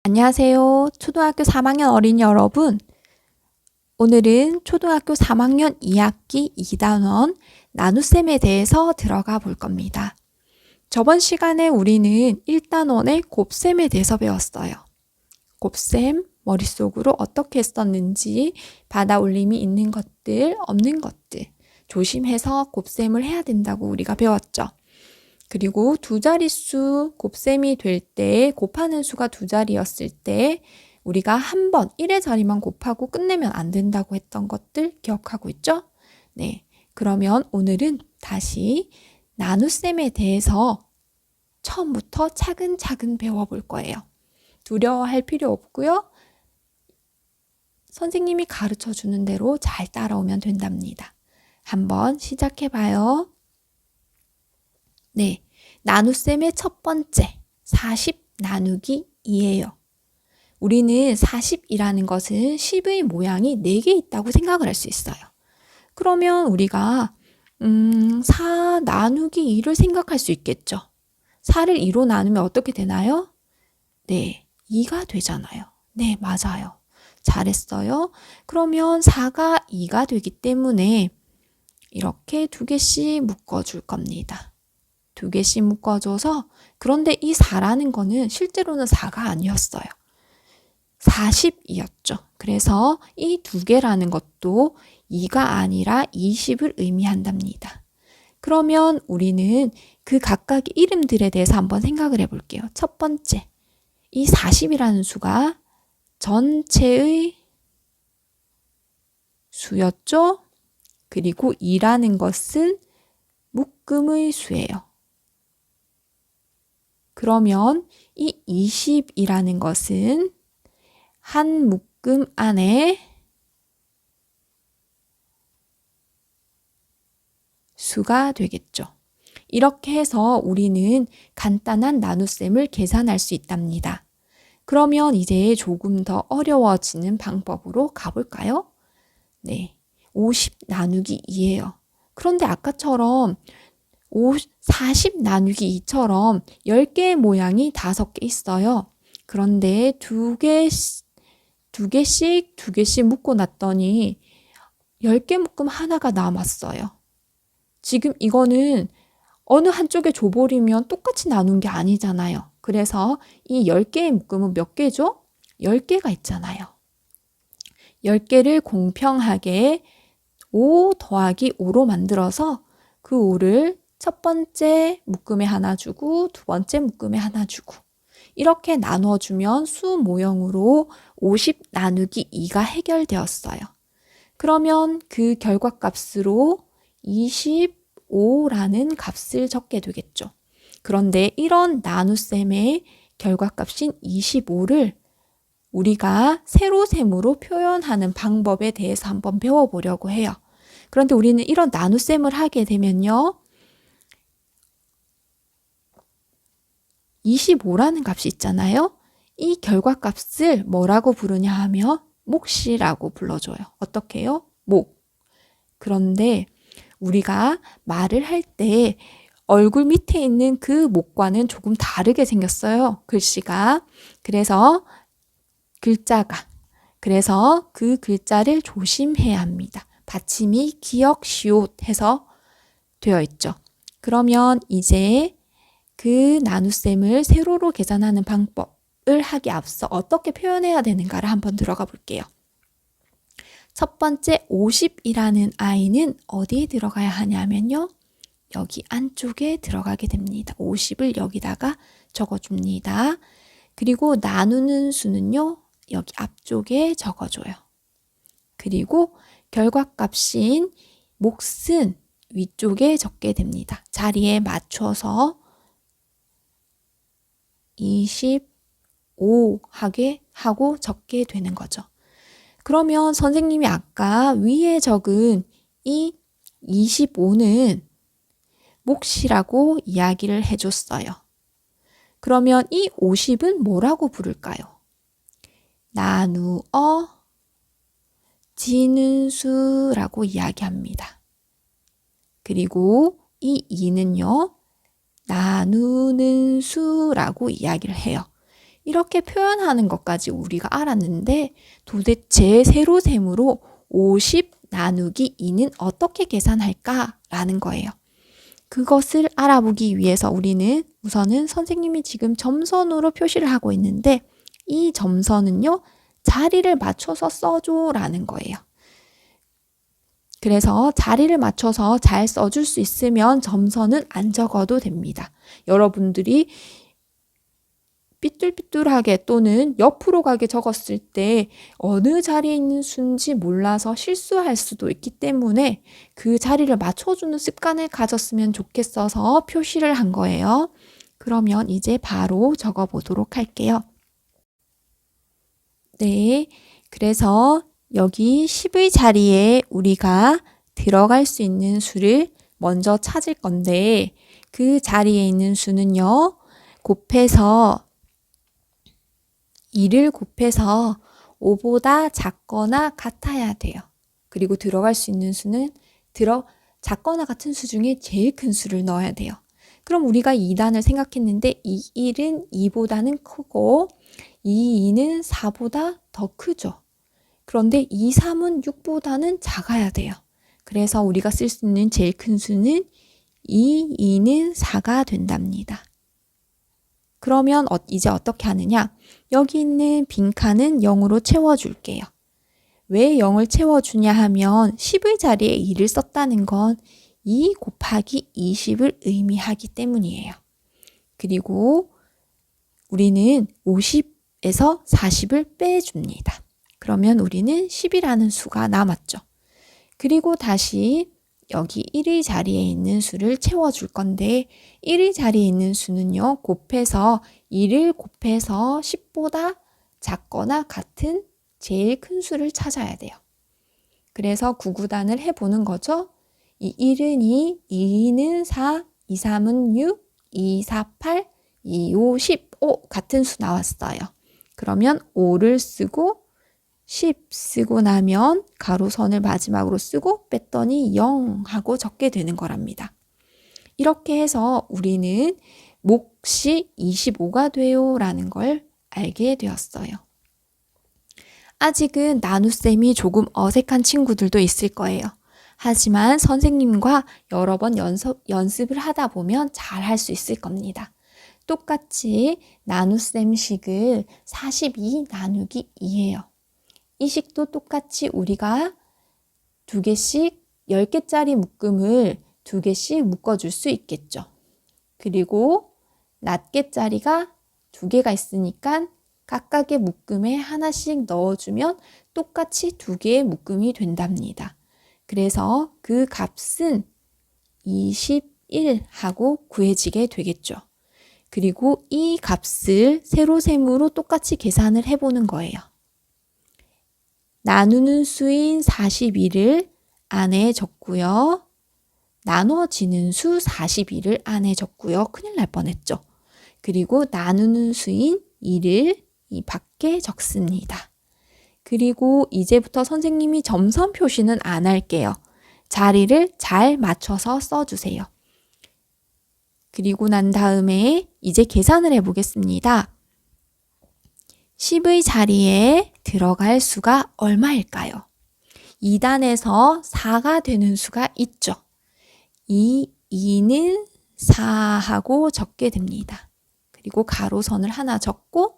안녕하세요. 초등학교 3학년 어린이 여러분. 오늘은 초등학교 3학년 2학기 2단원 나눗셈에 대해서 들어가 볼 겁니다. 저번 시간에 우리는 1단원의 곱셈에 대해서 배웠어요. 곱셈, 머릿속으로 어떻게 썼는지, 받아 올림이 있는 것들, 없는 것들, 조심해서 곱셈을 해야 된다고 우리가 배웠죠. 그리고 두 자릿수 곱셈이 될 때, 곱하는 수가 두 자리였을 때 우리가 한 번 1의 자리만 곱하고 끝내면 안 된다고 했던 것들 기억하고 있죠? 네, 그러면 오늘은 다시 나눗셈에 대해서 처음부터 차근차근 배워볼 거예요. 두려워할 필요 없고요. 선생님이 가르쳐 주는 대로 잘 따라오면 된답니다. 한번 시작해봐요. 네, 나눗셈의 첫 번째 40 나누기 2예요. 우리는 40이라는 것은 10의 모양이 4개 있다고 생각을 할 수 있어요. 그러면 우리가 4 나누기 2를 생각할 수 있겠죠. 4를 2로 나누면 어떻게 되나요? 네, 2가 되잖아요. 네, 맞아요. 잘했어요. 그러면 4가 2가 되기 때문에 이렇게 2개씩 묶어줄 겁니다. 2개씩 묶어줘서, 그런데 이 4라는 거는 실제로는 4가 아니었어요. 40이었죠. 그래서 이 2개라는 것도 2가 아니라 20을 의미한답니다. 그러면 우리는 그 각각의 이름들에 대해서 한번 생각을 해볼게요. 첫 번째, 이 40이라는 수가 전체의 수였죠. 그리고 2라는 것은 묶음의 수예요. 그러면 이 20이라는 것은 한 묶음 안에 수가 되겠죠. 이렇게 해서 우리는 간단한 나눗셈을 계산할 수 있답니다. 그러면 이제 조금 더 어려워지는 방법으로 가볼까요? 네, 50 나누기 2예요. 그런데 아까처럼 40 나누기 2처럼 10개의 모양이 5개 있어요. 그런데 2개씩 묶고 났더니 10개 묶음 하나가 남았어요. 지금 이거는 어느 한쪽에 줘버리면 똑같이 나눈 게 아니잖아요. 그래서 이 10개의 묶음은 몇 개죠? 10개가 있잖아요. 10개를 공평하게 5 더하기 5로 만들어서 그 5를 첫 번째 묶음에 하나 주고 두 번째 묶음에 하나 주고 이렇게 나눠주면 수 모형으로 50 나누기 2가 해결되었어요. 그러면 그 결과값으로 25라는 값을 적게 되겠죠. 그런데 이런 나눗셈의 결과값인 25를 우리가 세로셈으로 표현하는 방법에 대해서 한번 배워보려고 해요. 그런데 우리는 이런 나눗셈을 하게 되면요, 25라는 값이 있잖아요. 이 결과값을 뭐라고 부르냐 하면 몫이라고 불러줘요. 어떻게 해요? 목. 그런데 우리가 말을 할 때 얼굴 밑에 있는 그 목과는 조금 다르게 생겼어요. 글씨가. 그래서 그 글자를 조심해야 합니다. 받침이 기역, 시옷 해서 되어 있죠. 그러면 이제 그 나눗셈을 세로로 계산하는 방법을 하기 앞서 어떻게 표현해야 되는가를 한번 들어가 볼게요. 첫 번째 50이라는 아이는 어디에 들어가야 하냐면요, 여기 안쪽에 들어가게 됩니다. 50을 여기다가 적어줍니다. 그리고 나누는 수는요, 여기 앞쪽에 적어줘요. 그리고 결과값인 몫은 위쪽에 적게 됩니다. 자리에 맞춰서 25 하게 하고 적게 되는 거죠. 그러면 선생님이 아까 위에 적은 이 25는 몫이라고 이야기를 해줬어요. 그러면 이 50은 뭐라고 부를까요? 나누어 지는 수라고 이야기합니다. 그리고 이 2는요, 나누는 수라고 이야기를 해요. 이렇게 표현하는 것까지 우리가 알았는데 도대체 세로셈으로 50 나누기 2는 어떻게 계산할까라는 거예요. 그것을 알아보기 위해서 우리는 우선은 선생님이 지금 점선으로 표시를 하고 있는데 이 점선은요, 자리를 맞춰서 써줘라는 거예요. 그래서 자리를 맞춰서 잘 써줄 수 있으면 점선은 안 적어도 됩니다. 여러분들이 삐뚤삐뚤하게 또는 옆으로 가게 적었을 때 어느 자리에 있는 수인지 몰라서 실수할 수도 있기 때문에 그 자리를 맞춰주는 습관을 가졌으면 좋겠어서 표시를 한 거예요. 그러면 이제 바로 적어보도록 할게요. 네, 그래서 여기 10의 자리에 우리가 들어갈 수 있는 수를 먼저 찾을 건데 그 자리에 있는 수는요, 곱해서 2를 곱해서 5보다 작거나 같아야 돼요. 그리고 들어갈 수 있는 수는 작거나 같은 수 중에 제일 큰 수를 넣어야 돼요. 그럼 우리가 2단을 생각했는데 이 1은 2보다는 크고 이 2는 4보다 더 크죠. 그런데 이 3은 6보다는 작아야 돼요. 그래서 우리가 쓸 수 있는 제일 큰 수는 이 2는 4가 된답니다. 그러면 이제 어떻게 하느냐? 여기 있는 빈칸은 0으로 채워줄게요. 왜 0을 채워주냐 하면 10의 자리에 2를 썼다는 건 2 곱하기 20을 의미하기 때문이에요. 그리고 우리는 50에서 40을 빼줍니다. 그러면 우리는 10이라는 수가 남았죠. 그리고 다시 여기 1의 자리에 있는 수를 채워줄 건데 1의 자리에 있는 수는요, 곱해서 2를 곱해서 10보다 작거나 같은 제일 큰 수를 찾아야 돼요. 그래서 구구단을 해보는 거죠. 이 1은 2, 2는 4, 2, 3은 6, 2, 4, 8, 2, 5, 10, 같은 수 나왔어요. 그러면 5를 쓰고 10 쓰고 나면 가로선을 마지막으로 쓰고 뺐더니 0 하고 적게 되는 거랍니다. 이렇게 해서 우리는 몫이 25가 돼요 라는 걸 알게 되었어요. 아직은 나눗셈이 조금 어색한 친구들도 있을 거예요. 하지만 선생님과 여러 번 연습을 하다 보면 잘 할 수 있을 겁니다. 똑같이 나눗셈식을 42 나누기 2예요. 이 식도 똑같이 우리가 2개씩 10개짜리 묶음을 2개씩 묶어줄 수 있겠죠. 그리고 낱개짜리가 2개가 있으니까 각각의 묶음에 하나씩 넣어주면 똑같이 2개의 묶음이 된답니다. 그래서 그 값은 21 하고 구해지게 되겠죠. 그리고 이 값을 세로셈으로 똑같이 계산을 해보는 거예요. 나누는 수인 42를 안에 적고요. 나눠지는 수 42를 안에 적고요. 큰일 날 뻔했죠. 그리고 나누는 수인 2를 이 밖에 적습니다. 그리고 이제부터 선생님이 점선 표시는 안 할게요. 자리를 잘 맞춰서 써주세요. 그리고 난 다음에 이제 계산을 해보겠습니다. 10의 자리에 들어갈 수가 얼마일까요? 2단에서 4가 되는 수가 있죠. 이 2는 4하고 적게 됩니다. 그리고 가로선을 하나 적고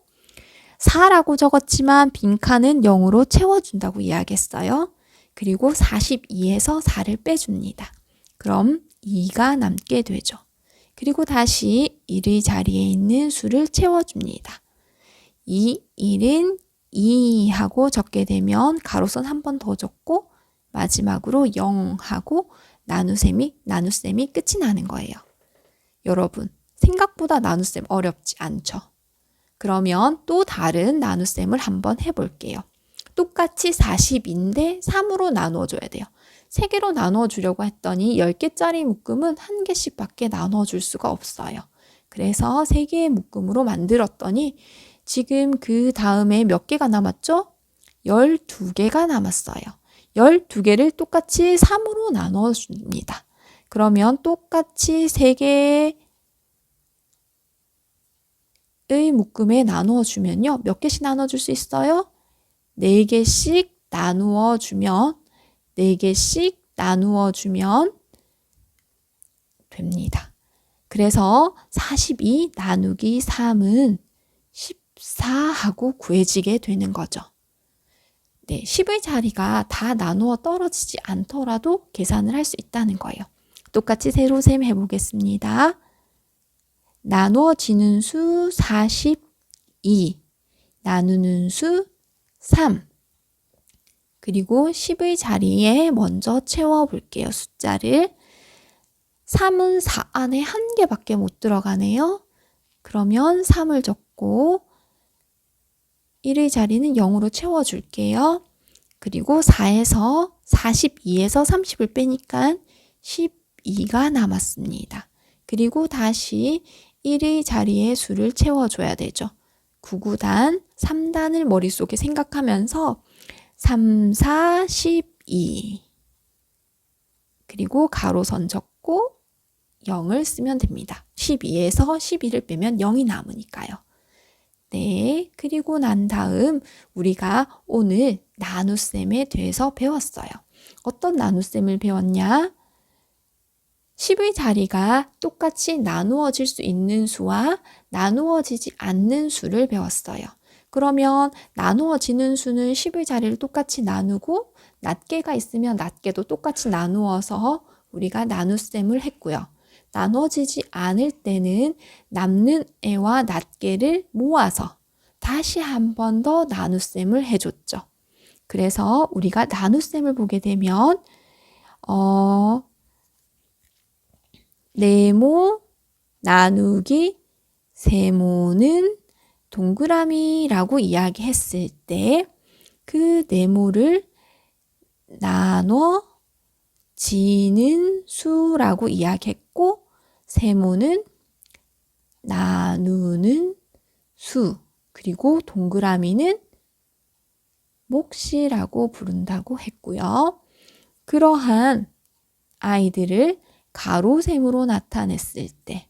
4라고 적었지만 빈칸은 0으로 채워준다고 이야기했어요. 그리고 42에서 4를 빼줍니다. 그럼 2가 남게 되죠. 그리고 다시 1의 자리에 있는 수를 채워줍니다. 이 1은 2 하고 적게 되면 가로선 한 번 더 적고 마지막으로 0 하고 나눗셈이 끝이 나는 거예요. 여러분, 생각보다 나눗셈 어렵지 않죠? 그러면 또 다른 나눗셈을 한번 해볼게요. 똑같이 40인데 3으로 나누어줘야 돼요. 3개로 나누어주려고 했더니 10개짜리 묶음은 1개씩 밖에 나누어줄 수가 없어요. 그래서 3개의 묶음으로 만들었더니 지금 그 다음에 몇 개가 남았죠? 12개가 남았어요. 12개를 똑같이 3으로 나눠줍니다. 그러면 똑같이 3개의 묶음에 나누어 주면요. 몇 개씩 나눠줄 수 있어요? 4개씩 나누어 주면 4개씩 나누어 주면 됩니다. 그래서 42 나누기 3은 14하고 구해지게 되는 거죠. 네, 10의 자리가 다 나누어 떨어지지 않더라도 계산을 할 수 있다는 거예요. 똑같이 세로셈 해보겠습니다. 나누어지는 수 42, 나누는 수 3. 그리고 10의 자리에 먼저 채워볼게요. 숫자를. 3은 4 안에 한 개밖에 못 들어가네요. 그러면 3을 적고 1의 자리는 0으로 채워줄게요. 그리고 42에서 30을 빼니까 12가 남았습니다. 그리고 다시 1의 자리에 수를 채워줘야 되죠. 9구단, 3단을 머릿속에 생각하면서 3, 4, 12 그리고 가로선 적고 0을 쓰면 됩니다. 12에서 12를 빼면 0이 남으니까요. 네, 그리고 난 다음 우리가 오늘 나눗셈에 대해서 배웠어요. 어떤 나눗셈을 배웠냐? 10의 자리가 똑같이 나누어질 수 있는 수와 나누어지지 않는 수를 배웠어요. 그러면 나누어지는 수는 10의 자리를 똑같이 나누고 낱개가 있으면 낱개도 똑같이 나누어서 우리가 나눗셈을 했고요. 나눠지지 않을 때는 남는 애와 낱개를 모아서 다시 한 번 더 나눗셈을 해줬죠. 그래서 우리가 나눗셈을 보게 되면 네모 나누기 세모는 동그라미라고 이야기했을 때 그 네모를 나눠지는 수라고 이야기했고 세모는 나누는 수 그리고 동그라미는 몫이라고 부른다고 했고요. 그러한 아이들을 가로셈으로 나타냈을 때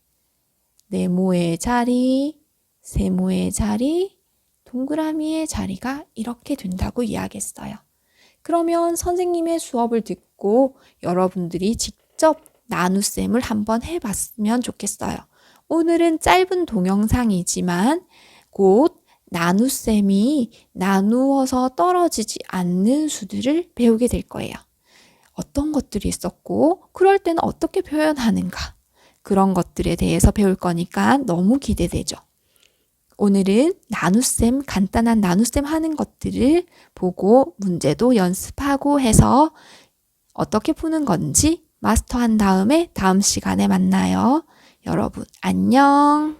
네모의 자리, 세모의 자리, 동그라미의 자리가 이렇게 된다고 이야기했어요. 그러면 선생님의 수업을 듣고 여러분들이 직접 나눗셈을 한번 해봤으면 좋겠어요. 오늘은 짧은 동영상이지만 곧 나눗셈이 나누어서 떨어지지 않는 수들을 배우게 될 거예요. 어떤 것들이 있었고 그럴 때는 어떻게 표현하는가 그런 것들에 대해서 배울 거니까 너무 기대되죠. 오늘은 나눗셈, 간단한 나눗셈 하는 것들을 보고 문제도 연습하고 해서 어떻게 푸는 건지 마스터한 다음에 다음 시간에 만나요. 여러분 안녕.